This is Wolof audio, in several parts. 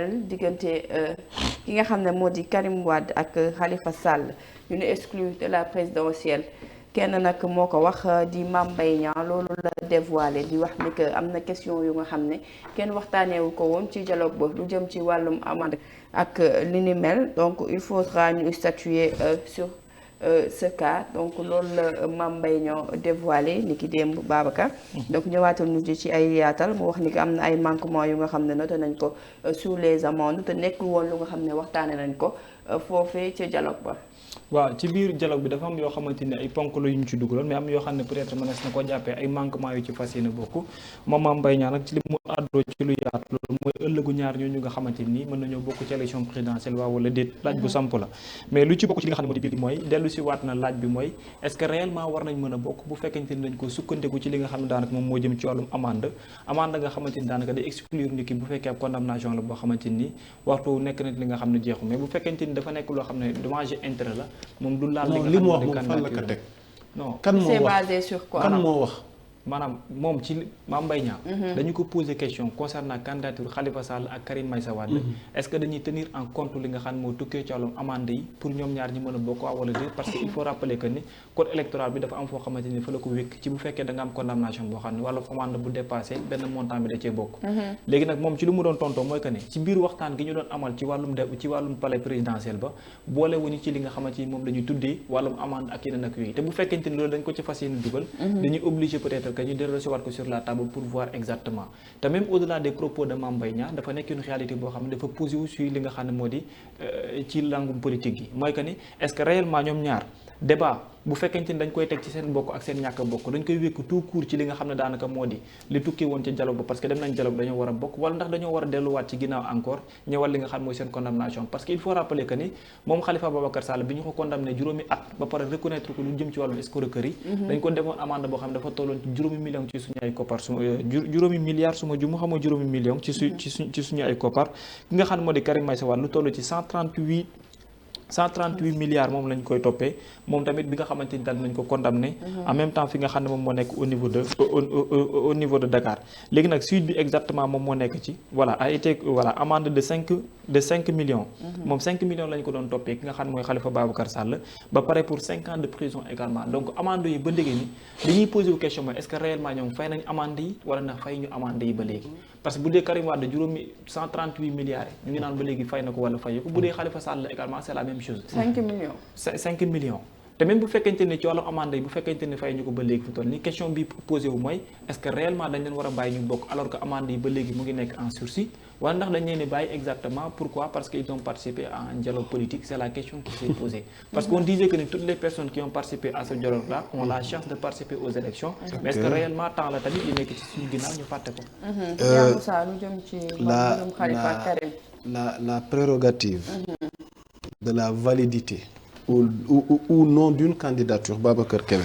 diggante ki nga xam ne moo di Karim Wade ak Khalifa Sall ñu ne exclu de la présidentielle kenn nag moo ko wax di Mame Mbaye Niang loolu la dévoilé di wax ni que am na question yu nga xam ne kenn waxtaaneewu ko woon ci dialogue ba lu jëm ci wàllum amande ak li ni mel donc il faudra ñu statuer sur ce cas donc loolu la Mame Mbaye Niang dévoilé ni ki démb Babacar donc ñëwaatal ñu ci ay yaatal mu wax ni que am na ay manquements yu nga xam ne noté nañ ko sous les amendes te nekkul woon lu nga xam ne waxtaane nañ ko foofee ca dialogue ba. waaw ci biir dialogue bi dafa am yoo xamante ne ay ponk la yu ñu ci dugaloon mais am yoo xam ne peut-être mënees na ko jàppee ay manquements yu ci fas yéene bokk moom Mame Mbaye Niang nag ci li mu àddoo ci lu yaatu loolu mooy ëllëgu ñaar ñooñu nga xamante ni mën nañoo bokk ci élection présidentielle waaw wala déet laaj bu samp la mais lu ci bokk ci li nga xam ne moo di biir mooy dellu si waat na laaj bi mooy est-ce que réellement war nañ mën a bokk bu fekkente ni dañ ko sukkandiku ci li nga xam ne daanaka moom moo jëm ci wàllum amende nga xamante ni daanaka day exclure nit ki bu fekkee ab condamnation la boo xamante ni waxtu nekk na li nga xam ne jeexu mais bu fekkente ni dafa nekk loo xam ne dommage intérêt la moom du laal li mu wax moom fan la ko teg non kan moo c'est wax basé sur quoi kan moo wax maanaam moom ci Mame Mbaye Niang dañu ko poser question concernant candidature Khalifa Sall ak Karim Meïssa Wade est-ce que dañuy tenir en compte li nga xam ne moo tukkee ci wàllum amande yi pour ñoom ñaar ñi mën a bokk wala déet parce que il faut rappeler que ni code électoral bi dafa am foo xamante ni fa la ko wékk ci bu fekkee da nga am condamnation boo xam ne wala amande bu dépassé benn montant bi da cee bokk léegi nag moom ci lu mu doon tontoo mooy que ne ci biir waxtaan gi ñu doon amal ci wàllum palais présidentiel ba boole wuñu ci li nga xamante ni moom la ñuy tuddee wàllum amande ak yeneen ak yooyu te bu fekkente ni loolu dañ ko ci fas yéene dugal dañuy obligé peut-être que ñu dellu si waat ko sur la table pour voir exactement te même au-delà des propos de Mame Mbaye Niang dafa nekk une réalité boo xam ne dafa posé wu sur li nga xam ne moo di ci langum politique yi mooy que ni est-ce que réellement ñoom ñaar débat bu fekkente ni dañ koy teg ci seen bokk ak seen ñàkk a bokk dañ koy wékk tout court ci li nga xam ne daanaka moo di li tukkee woon ci dialogue ba parce que dem nañ dialogue dañoo war a bokk wala ndax dañoo war a delluwaat ci ginnaaw encore ñëwal li nga xam mooy seen condamnation parce que il faut rappeler que ni moom Khalifa Babacar Sall bi ñu ko condamné juróomi at ba pare reconnaître ko lu jëm ci wàllum escroquerie dañ ko defoon amende boo xam ne dafa tolloon ci juróomi millions ci suñu ay koppar juróomi milliards su ma ju mu xamoo juróomi millions ci suñu ay koppar ki nga xam ne moo di Karim Meïssa Wade lu toll ci 138 milliards moom lañ koy toppee moom tamit bi nga xamante ni daal nañ ko condamné en même temps fi nga xam ne moom moo nekk au niveau de Dakar léegi nag suite bi exactement moom moo nekk ci voilà a été voilà amende de 5 millions moom 5 millions lañ ko doon toppee ki nga xam ne mooy Khalifa Babacar Sall ba pare pour 5 ans de prison également donc amende yi ba léegi ni dañuy posé wu question mooy est-ce que réellement ñoom fay nañ amende yi wala ndax fay ñu amende yi ba léegi parce que bu dee Karim Wade juróomi 138 milliards ñu ngi naan ba léegi fay na ko wala fay ko bu dee Khalifa Sall également c'est la même chose 5 millions 5 millions te même bu fekkente ni ci wàllu amande yi bu fekkente ni fay ñu ko ba léegi fi toll ni question bi posé wu mooy est-ce que réellement dañ leen war a bàyyi ñu bokk alors que amande yi ba léegi mu ngi nekk en sursis wala ndax dañ leen di bàyyi exactement pourquoi parce que ils ont participé à un dialogue politique c'est la question qui s'est posée parce qu'on disait que toutes les personnes qui ont participé à ce dialogue là ont la chance de participer aux élections mais est-ce que réellement temps la tamit li nekk ci suñu ginnaaw ñu fàtte ko la prérogative de la validité ou non d'une candidature Babacar Kébé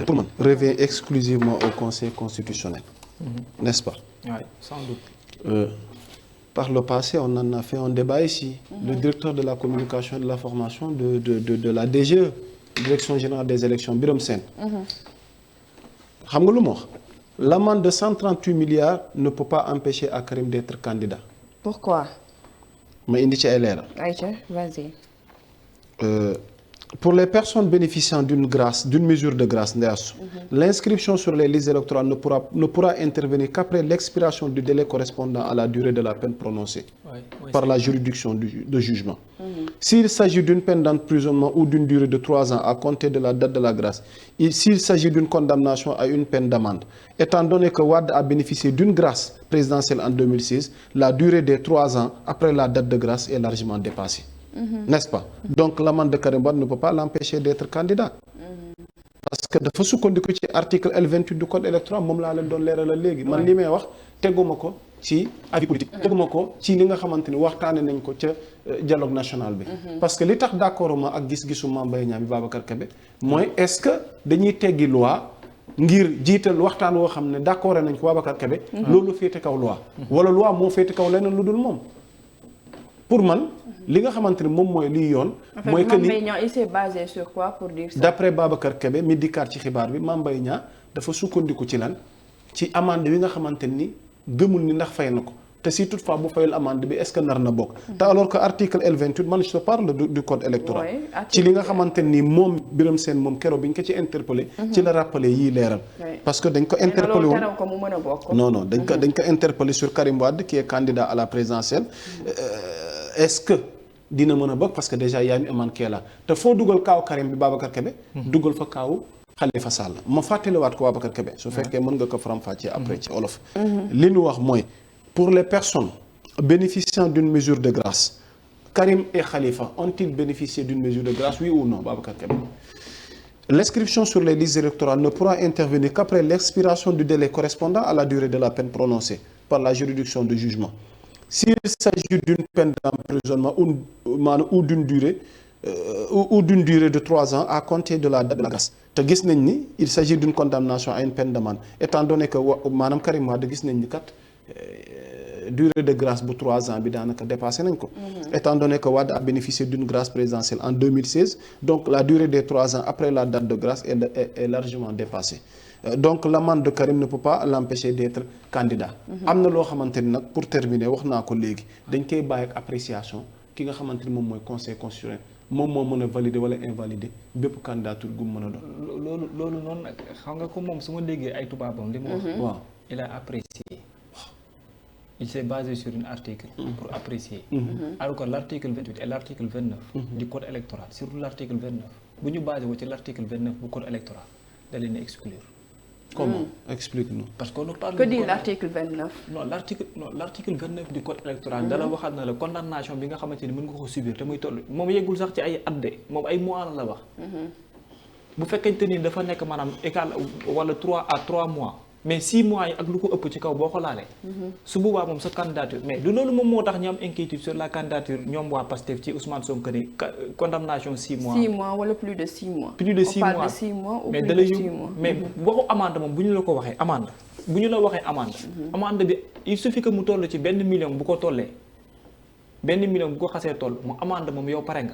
pour moi revient exclusivement au Conseil constitutionnel n'est-ce pas? Oui, sans doute. Par le passé on en a fait un débat ici le directeur de la communication et de l'information de la DGE Direction générale des élections Birame Sène xam nga lu ma wax l'amende de 138 milliards ne peut pas empêcher à Karim d'être candidat. Pourquoi? ma indi ci ay leeral. Aïcha, vas-y. Pour les personnes bénéficiant d'une mesure de grâce Ndeyasu, l'inscription sur les listes électorales ne pourra intervenir qu'après l'expiration du délai correspondant à la durée de la peine prononcée par la juridiction de jugement. S'il s'agit d'une peine d'emprisonnement ou d'une durée de 3 ans à compter de la date de la grâce, et s'il s'agit d'une condamnation à une peine d'amende, étant donné que Wade a bénéficié d'une grâce présidentielle en 2006, la durée des 3 ans après la date de grâce est largement dépassée. N'est-ce pas? Donc l'amende de Karim Wade ne peut pas l'empêcher d'être candidat. Parce que dafa sukkandiku ci article L28 du code électoral moom laa leen doon leeralal léegi man li may wax teguma ko ci avis politique teguma ko ci li nga xamante ni waxtaane nañ ko ca dialogue national bi parce que li tax d'accord ma ak gis-gisu Mame Mbaye Niang bi Babacar Kébé mooy est-ce que dañuy teggi loi ngir jiital waxtaan woo xam ne d'accord nañ ko Babacar Kébé loolu féete kaw loi wala loi moo féete kaw leneen lu dul moom pour man li nga xamante ni moom mooy liy yoon. mooy que ni Mame Mbaye Niang il s'est basé sur quoi pour dire ça. d'après Babacar Kébé mi dikkaat ci xibaar bi Mame Mbaye Niang dafa sukkandiku ci lan ci amende wi nga xamante ni gëmul ni ndax fay na ko te si toutefois bu fayul amende bi est-ce que nar na bokk. te alors que article L28 man je te parle du code électoral. ci li nga xamante ni moom Birame Sène moom keroog bi ñu ko ci interpellé. ci la rappelé yii leeral. parce que dañ ko interpellé woon non dañ ko interpellé sur Karim Wade qui est candidat à la présidentielle. Est-ce que dina mën a bokk parce que déjà yaa ñu amande kee la te foo dugal kaaw Karim bi Babacar Kébé. dugal fa kaawu Khalifa Sall ma fàttaliwaat ko Babacar Kébé. su fekkee mën nga ko faram-fàccee après ci olof. li ñu wax mooy. Pour les personnes bénéficiant d'une mesure de grâce, Karim et Khalifa ont-ils bénéficié d'une mesure de grâce, oui ou non, Babacar Kébé? L'inscription sur les listes électorales ne pourra intervenir qu'après l'expiration du délai correspondant à la durée de la peine prononcée par la juridiction de jugement. S'il s'agit d'une peine d'emprisonnement ou d'une durée de 3 ans à compter de la date de la grâce. te gis nañ ni il s'agit d'une condamnation à une peine d'amende étant donné que maanaam Karim Wade gis nañ ni kat. Durée de grâce bu 3 ans bi daanaka dépassé nañ ko. Étant donné que Wade a bénéficié d'une grâce présidentielle en 2016 donc la durée des 3 ans après la date de grâce est largement dépassée. Donc l'amende de Karim ne peut pas l'empêcher d'être candidat. am na loo xamante ni nag pour terminer wax naa ko léegi dañ koy bàyyi ak appréciation ki nga xamante ni moom mooy conseil constitutionnel moom moo mën a valider wala invalider bépp candidature gu mu mën a doon. loolu noonu nag xam nga ko moom su ma déggee ay tubaabam li mu wax. waaw il a apprécié. Il s'est basé sur un article pour apprécier. Alors que l'article 28 et l'article 29 du code électoral, surtout l'article 29, bu ñu basé wu ci l'article 29 du code électoral da leen a exclure. Comment? Explique-nous. Parce qu'on nous parle. Que dit l'article 29? L'article 29 du code électoral dala waxaat na la condamnation bi nga xamante ni mën nga ko subir te muy toll moom yeggul sax ci ay at de moom ay mois la wax. bu fekkente ni dafa nekk maanaam égal wala 3 à 3 mois. mais 6 mois yi ak lu ko ëpp ci kaw boo ko laalee. su boobaa moom sa candidature mais du loolu moom moo tax ñu am inquiétude sur la candidature ñoom waa Pastef ci Ousmane Sonko ni condamnation 6 mois. 6 mois wala plus de 6 mois. plus de 6 mois on parle de 6 mois ou mais plus de 6 mois. mais waxu amende moom bu ñu la ko waxee amende. bu ñu la waxee amende. amende bi il suffit que mu toll ci benn million bu ko tollee benn million bu ko xasee toll mu amende moom yow pare nga.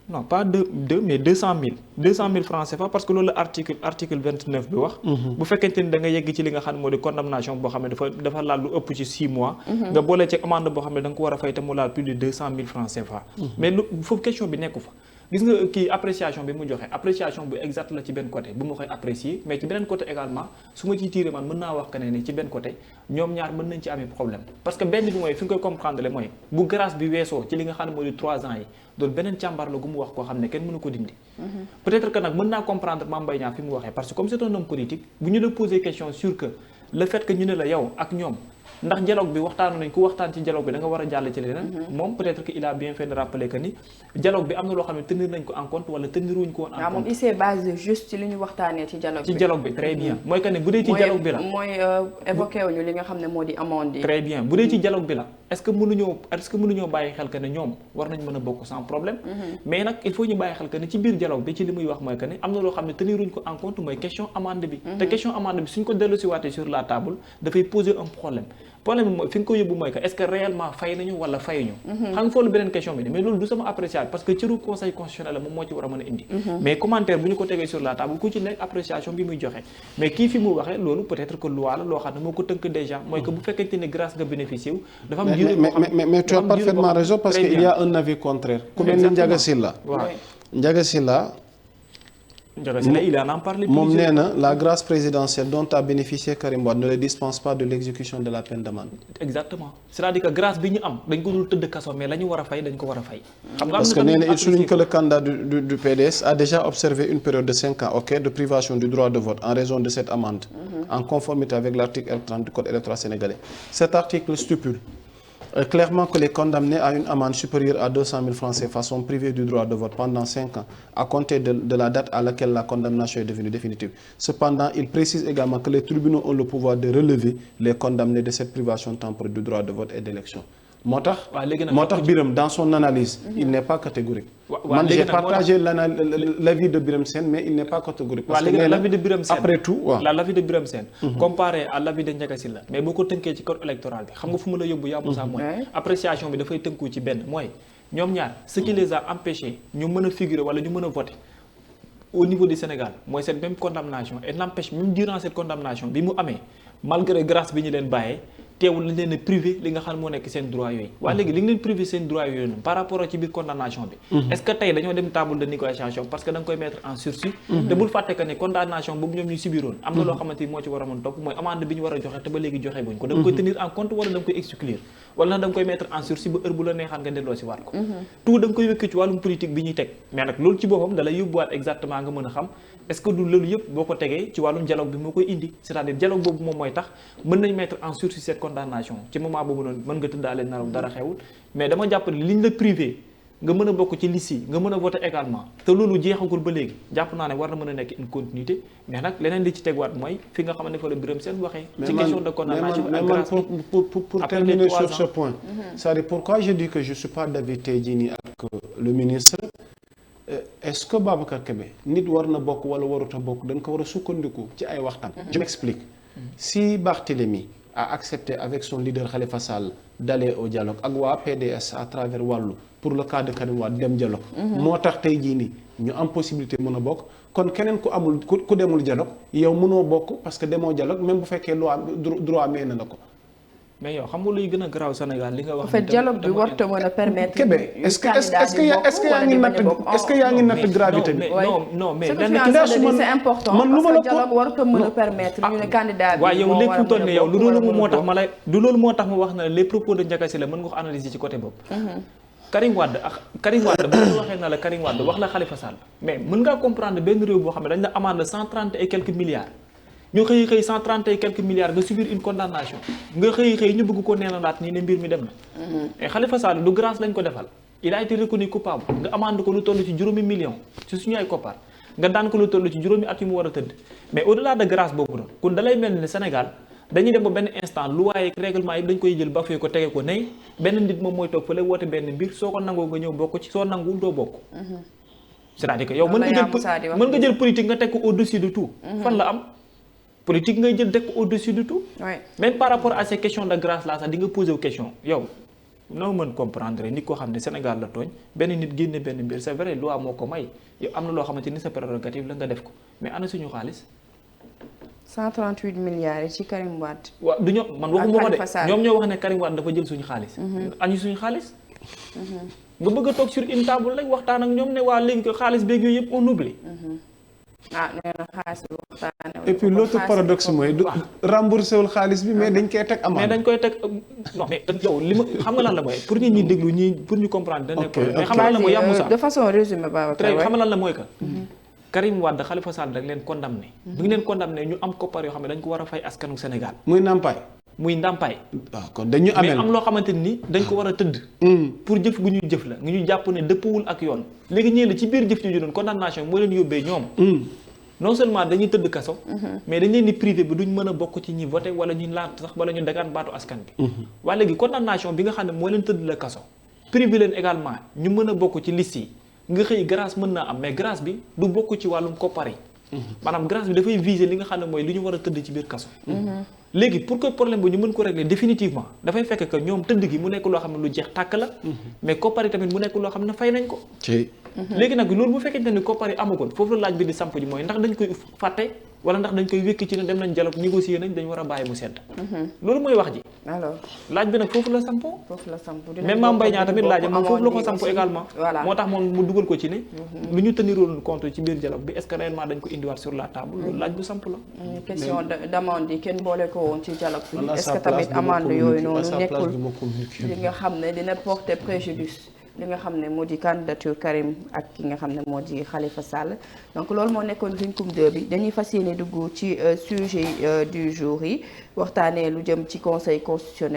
non pas deux mais 200 000 francs CFA parce que loolu la article 29 bi wax. bu fekkente ni da nga yegg ci li nga xam ne moo di condamnation boo xam ne dafa laal lu ëpp ci 6 mois. nga boole ci amende boo xam ne da nga ko war a fay te mu laal plus de 200 000 francs CFA. mais lu foofu question bi nekku fa. gis nga kii appréciation bi mu joxe appréciation bu exact la ci benn côté bu ma koy apprécier mais ci beneen côté également su ma ciy tiiree man mën naa wax que ne ci benn côté ñoom ñaar mën nañ ci amee problème parce que benn bi mooy fi nga koy comprendre le mooy bu grâce bi weesoo ci li nga xam ne moo di 3 ans yi doon beneen càmbar la gu mu wax koo xam ne kenn mënu ko dindi. peut-être que nag mën naa comprendre Mame Mbaye Niang fi mu waxee parce que comme c'est un homme politique bu ñu la poser question sur que le fait que ñu ne la yow ak ñoom ndax dialogue bi waxtaanu nañ ku waxtaan ci dialogue bi da nga war a jàll ci leneen moom peut-être que il a bien fait de rappeler que ni dialogue bi am na loo xam ne tenir nañ ko en compte wala tenir wuñ ko woon en compte. moom il s'est basé juste ci li ñu waxtaanee ci dialogue bi. ci dialogue bi très bien mooy que ne bu dee ci dialogue bi la mooy évoqué wuñu li nga xam ne moo di amende yi. très bien bu dee ci dialogue bi la est-ce que mënuñoo bàyyi xel que ne ñoom war nañ mën a bokk sans problème. mais nag il faut ñu bàyyi xel que ne ci biir dialogue bi ci li muy wax mooy que ne am na loo xam ne tenir wuñ ko en compte mooy question amende bi. te question amende bi suñ ko dellu si waatee sur la table dafay poser un problème bi mooy fi nga ko yóbbu mooy que est-ce que réellement fay nañu wala fayuñu. xam nga foofu beneen question bi mais loolu du sama appréciation parce que cëru conseil constitutionnel la moom moo ci war a mën a indi. mais commentaire bu ñu ko tegee sur la table ku ci nekk appréciation bi muy joxe mais kii fi mu waxee loolu peut-être que loi la loo xam ne moo ko tënk déjà mooy que bu fekkente ne grâce nga bénéficié wu. dafa am durée boo xam mais tu as parfaitement raison parce que il y a un avis contraire. ku mel ni Ndiaga Sylla. Ndiaga Sylla il en a parlé moom nee na la grâce présidentielle dont a bénéficié Karim Wade ne le dispense pas de l'exécution de la peine d'amende. exactement c'est-à-dire que grâce bi ñu am dañ ko dul tëdd kaso mais la ñu war a fay dañ ko war a fay. parce que nee na il souligne que le candidat du PDS a déjà observé une période de 5 ans de privation du droit de vote en raison de cette amende. En conformité avec l'article L30 du code électoral sénégalais. Cet article stipule clairement que les condamnés à une amende supérieure à 200 000 francs CFA sont privés du droit de vote pendant 5 ans à compter de la date à laquelle la condamnation est devenue définitive. Cependant, il précise également que les tribunaux ont le pouvoir de relever les condamnés de cette privation temporaire du droit de vote et d'élection. moo tax Birame dans son analyse il n'est pas catégorique. man j'ai partagé l'avis de Birame Sène mais il n'est pas catégorique. parce que l'avis de Birame Sène après tout l'avis de Birame Sène comparé à l'avis de Ndiaga Sylla mais boo ko tënkee ci code électoral bi xam nga fu mu la yóbbu yàbbu sax mooy appréciation bi dafay tënku ci benn mooy ñoom ñaar ce qui les a empêchés ñu mën a figurer wala ñu mën a voter au niveau du Sénégal mooy cette même condamnation et n'empêche même durant cette condamnation bi mu amee malgré grâce bi ñu leen bàyyee teewul lañ leen a privé li nga xam ne moo nekk seen droit yooyu waaye léegi li nga leen privé seen droit yooyu noonu par rapport ak ci biir condamnation bi est-ce que tey dañoo dem table de négociation parce que da nga koy mettre en sursis te bul fàtte que ne condamnation boobu ñoom ñu subiroon am na loo xamante ni moo ci war a mën topp mooy amende bi ñu war a joxe te ba léegi joxe buñ ko da nga koy tenir en compte wala da nga koy exclure wala da nga koy mettre en sursis ba heure bu la neexaan nga delloo si waat ko tout da nga koy wékk ci wàllum politique bi ñuy teg mais nag loolu ci boppam da lay yóbbuwaat exactement nga mën a xam est-ce que du loolu yëpp boo ko tegee ci wàllum dialogue bi moo koy indi c'est-à-dire dialogue boobu moom mooy tax mën nañ mettre en sursis cette condamnation ci moment boobu noonu mën nga tëddaale naraw dara xewul mais dama jàpp ne liñ la privé nga mën a bokk ci liste yi nga mën a voter également te loolu jeexagul ba léegi jàpp naa ne war na mën a nekk une continuité mais nag leneen li ci tegwaat mooy fi nga xamante ne fa la Birame Sène waxee ci question de condamnation ak grâce pour terminer sur ce point c'est-à-dire pourquoi je dis que je suis pas d'avis tey jii nii ak le ministre est-ce que Babacar Kébé nit war na bokk wala warut a bokk dañ ko war a sukkandiku ci ay waxtaan. Je m'explique. Si Barthélémy a accepté avec son leader Khalifa Sall d'aller au dialogue ak waa PDS à travers wàllu pour le cas de Karim Wade dem dialogue. moo tax tey jii nii ñu am possibilité mën a bokk kon keneen ku amul ku demul dialogue yow mënoo bokk parce que demoo dialogue même bu fekkee loi droit may na la ko. mais yow xam nga luy gën a garaaw Sénégal li nga wax. en fait dialogue bi warut a mën a permettre. Kébé est-ce que yaa ngi natt gravité bi. non mais c'est important parce que dialogue warut a mën a permettre ñu ne candidat bi. waaw yow lépp fu mu toll nii yow lu loolu moo tax ma lay du loolu moo tax ma wax na les propos de Ndiaga Sylla mën nga ko analyser ci côté boobu. Karim Wade bu ñu waxee na la Karim Wade wax la Khalifa Sall mais mën ngaa comprendre benn réew boo xam ne dañ la amende 130 et quelques milliards. ñu xëy 130 et quelques milliards nga subir une condamnation nga xëy ñu bëgg ko neenalaat nii ne mbir mi dem na. et Khalifa Sall du grâce lañ ko defal il a été reconnu coupable nga amande ko lu toll ci juróomi million ci suñu ay koppar nga daan ko lu toll ci juróomi at yu mu war a tëdd mais au delà de grâce boobu noonu kon dalay mel ne Sénégal dañuy dem ba benn instant loi ak règlement yi dañ koy jël ba fee ko tege ko ne benn nit moom mooy toog fële woote benn mbir soo ko nangoo nga ñëw bokk ci soo nanguwul doo bokk. c'est-à-dire que yow mën nga jël politique nga teg ko au-dessus de tout. fan la am. politique ngay jël dëkk au-dessus de tout. même par rapport à ces questions de grâce là sax di nga poser question yow noo mën comprendre nit koo xam ne Sénégal la tooñ benn nit génne benn mbir c'est vrai loi moo ko may yow am na loo xamante ni sa prérogative la nga def ko mais ana suñu xaalis. 138 milliards yi ci Karim Wade. waaw du ñoo man waxuma ko de ñoom ñoo wax ne Karim Wade dafa jël suñu xaalis. añu suñu xaalis. nga bëgg a toog sur une table rek waxtaan ak ñoom ne waa léegi ko xaalis beeg yooyu yëpp on oublie. nee na xaalis bi waxtaanee. et puis l'autre paradoxe mooy du remboursé wul xaalis bi mais dañ koy teg amende. mais dañ koy teg non mais yow li ma xam nga lan la mooy pour nit ñi déglu ñi pour ñu comprendre. dañ nekk mais xam nga lan la mooy yàmmu sax de façon résumée Babacar xam nga lan la mooy que. Karim Wade Khalifa Sall rek leen condamné. bu ñu leen condamné ñu am koppar yoo xam ne dañ ko war a fay askanu Sénégal. muy ndàmpaay. muy ndàmpaay. waaw kon dañu amee mais am loo xamante ni dañ ko war a tëdd. pour jëf gu ñuy jëf la nga ñu jàpp ne dëppwul ak yoon. léegi ñii la ci biir jëf ji doon condamnation moo leen yóbbee ñoom. non seulement dañuy tëdd kaso. mais dañ leen di privé bi duñ mën a bokk ci ñi voté wala ñu laat sax wala ñu dagaan baatu askan bi. waaye léegi condamnation bi nga xam ne moo leen tëdd la kaso. privé leen également ñu mën a bokk ci liste yi nga xëy grâce mën naa am mais grâce bi du bokk ci wàllum koppar yi. maanaam grâce bi dafay viser li nga xam ne mooy li ñu war a tëdd ci biir kaso. léegi pour que problème bu ñu mën ko régler définitivement dafay fekk que ñoom tëdd gi mu nekk loo xam ne lu jeex tàkk la. mais koppar yi tamit mu nekk loo xam ne fay nañ ko. léegi nag loolu bu fekkente ni koppar yi amagoon foofu la laaj bi di samp ji mooy ndax dañ koy fàtte wala ndax dañ koy wékki ci ne dem nañ dialogue négocier nañ dañ war a bàyyi mu sedd. loolu mooy wax ji. alors laaj bi nag foofu la sampo. même Mame Mbaye Niang tamit laaj moom foofu la ko sampo également. moo tax moom mu dugal ko ci ne. lu ñu teniroon compte ci biir dialogue bi est-ce que réellement dañ ko indiwaat sur la table loolu laaj bu samp la. question d'amende yi kenn boole ko woon ci dialogue bi est-ce que tamit amende yooyu noonu nekkul li nga xam ne dina porter préjudice li nga xam ne moo di candidature Karim ak ki nga xam ne moo di Khalifa Sall donc loolu moo nekkoon Rincom 2 bi dañuy fas yéene dugg ci sujet du jour yi waxtaanee lu jëm ci conseil constitutionnel